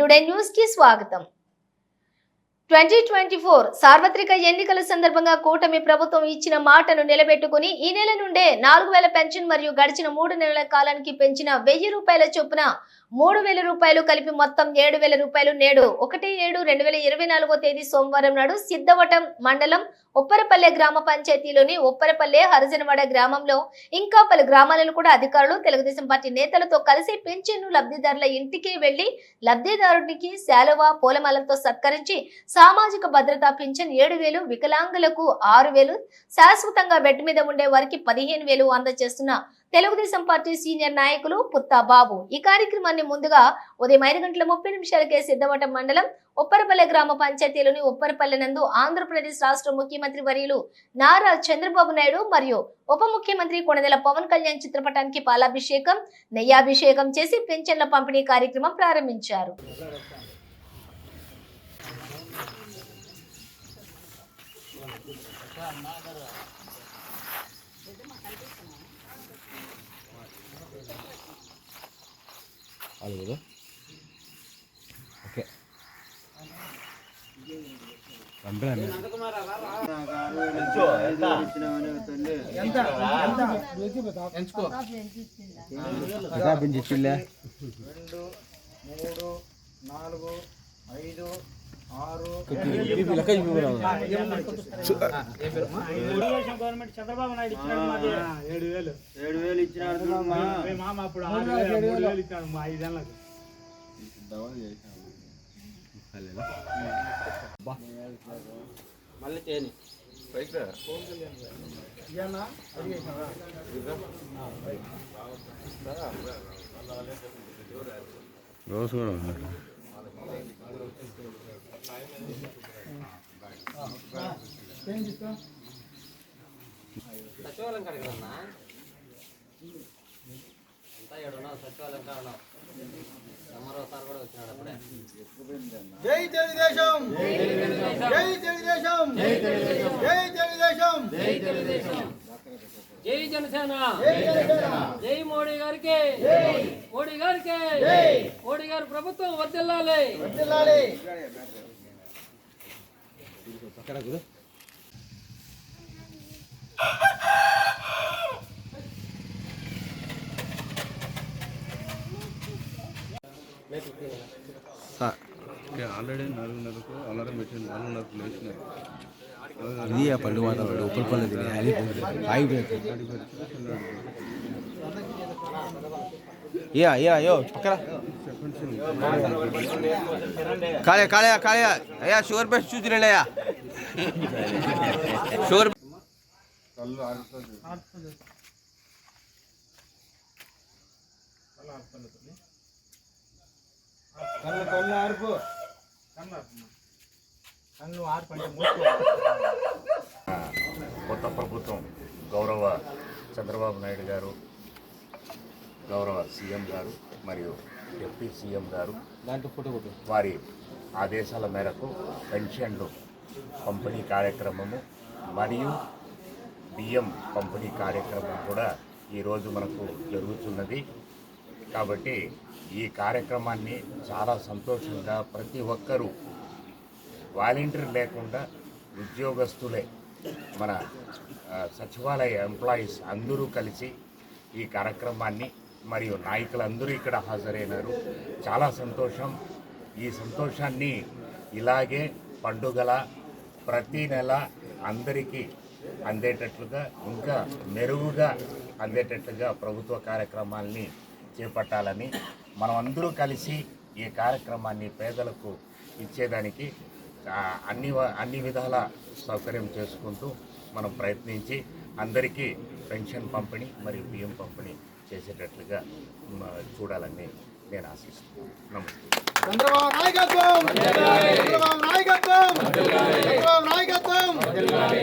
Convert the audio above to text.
Today news కి స్వాగతం. 2024 సార్వత్రిక ఎన్నికల సందర్భంగా కూటమి ప్రభుత్వం ఇచ్చిన మాటను నిలబెట్టుకుని ఈ నెల నుండే 4000 పెన్షన్ మరియు గడిచిన 3 నెలల కాలానికి పెంచిన 1000 రూపాయల చొప్పున 3000 రూపాయలు కలిపి మొత్తం 7000 రూపాయలు నేడు 1/7/2024 తేదీ సోమవారం నాడు సిద్ధవటం మండలం ఉప్పరపల్లె గ్రామ పంచాయతీలోని ఉప్పరపల్లె హరిజనవాడ గ్రామంలో ఇంకా పలు గ్రామాలను కూడా అధికారులు తెలుగుదేశం పార్టీ నేతలతో కలిసి పెన్షన్ లబ్ధిదారుల ఇంటికి వెళ్లి లబ్ధిదారునికి శాలువా పూలమాలతో సత్కరించి సామాజిక భద్రతా పింఛన్ 7000, వికలాంగులకు 6000, శాశ్వతంగా బెడ్ మీద ఉండే వారికి 15000 అందజేస్తున్న తెలుగుదేశం పార్టీ సీనియర్ నాయకులు పుత్తా బాబు. ఈ కార్యక్రమాన్ని ముందుగా ఉదయం 5:30 సిద్ధవటం మండలం ఉప్పరపల్లె గ్రామ పంచాయతీలోని ఉప్పరపల్లె నందు ఆంధ్రప్రదేశ్ రాష్ట్ర ముఖ్యమంత్రి వర్యులు నారా చంద్రబాబు నాయుడు మరియు ఉప ముఖ్యమంత్రి కొణిదెల పవన్ కళ్యాణ్ చిత్రపటానికి పాలాభిషేకం, నెయ్యాభిషేకం చేసి పెన్షన్ల పంపిణీ కార్యక్రమం ప్రారంభించారు. ఓకే పెంచిలే 2, 3, 4, 5, 6 గవర్నమెంట్ చంద్రబాబు నాయుడు ఇచ్చినాడు. 7,000 ఇచ్చినాడు. మామ అప్పుడు 6,000 ఇచ్చాడు మా 5 ఏళ్ళకి. మళ్ళీ చేయని రోజు కూడా ఉన్నారు. సచివాలయం కాడికి రన్నా అంతా ఏడున్నావు సచివాలయం కాడ ఎంఆర్ఓ సార్ కూడా వచ్చినాడు అప్పుడే. జై తెలుగుదేశం, జై తెలుగుదేశం, జై తెలుగుదేశం, జై తెలుగుదేశం, జై జనసేన, జై మోడీ గారికి, మోడీ గారికి, మోడీ గారి ప్రభుత్వం వర్ధిల్లాలి. ఆల్రెడీ 4:30కు అలారం పెట్టింది. 4:30కు లేచినారు. ఇది ఆ పళ్ళు మాట్లాడు ఉప్పలపల్లి తిని ఆగిపోయింది. అయ్యో పక్కన కాళే కాళే కాళే అయ్యా షుగర్ పేస్ట్ చూసిరండి అయ్యా. షుగర్ కొత్త ప్రభుత్వం గౌరవ చంద్రబాబు నాయుడు గారు, గౌరవ సీఎం గారు మరియు డిప్యూటీ సీఎం గారు వారి ఆదేశాల మేరకు పెన్షన్లు పంపిణీ కార్యక్రమము మరియు బియ్యం పంపిణీ కార్యక్రమం కూడా ఈరోజు మనకు జరుగుతున్నది. కాబట్టి ఈ కార్యక్రమాన్ని చాలా సంతోషంగా ప్రతి ఒక్కరూ వాలంటీర్ లేకుండా ఉద్యోగస్తులే మన సచివాలయ ఎంప్లాయీస్ అందరూ కలిసి ఈ కార్యక్రమాన్ని మరియు నాయకులందరూ ఇక్కడ హాజరైనారు. చాలా సంతోషం. ఈ సంతోషాన్ని ఇలాగే పండుగల ప్రతి నెల అందరికీ అందేటట్లుగా ఇంకా మెరుగుగా అందేటట్లుగా ప్రభుత్వ కార్యక్రమాల్ని చేపట్టాలని మనం అందరూ కలిసి ఈ కార్యక్రమాన్ని పేదలకు ఇచ్చేదానికి అన్ని విధాల సౌకర్యం చేసుకుంటూ మనం ప్రయత్నించి అందరికీ పెన్షన్ పంపిణీ మరియు బియ్యం పంపిణీ చేసేటట్లుగా చూడాలని నేను ఆశిస్తున్నాను. నమస్తే. చంద్రబాబు నాయకత్వం, చంద్రబాబు నాయకత్వం, చంద్రబాబు నాయకత్వం.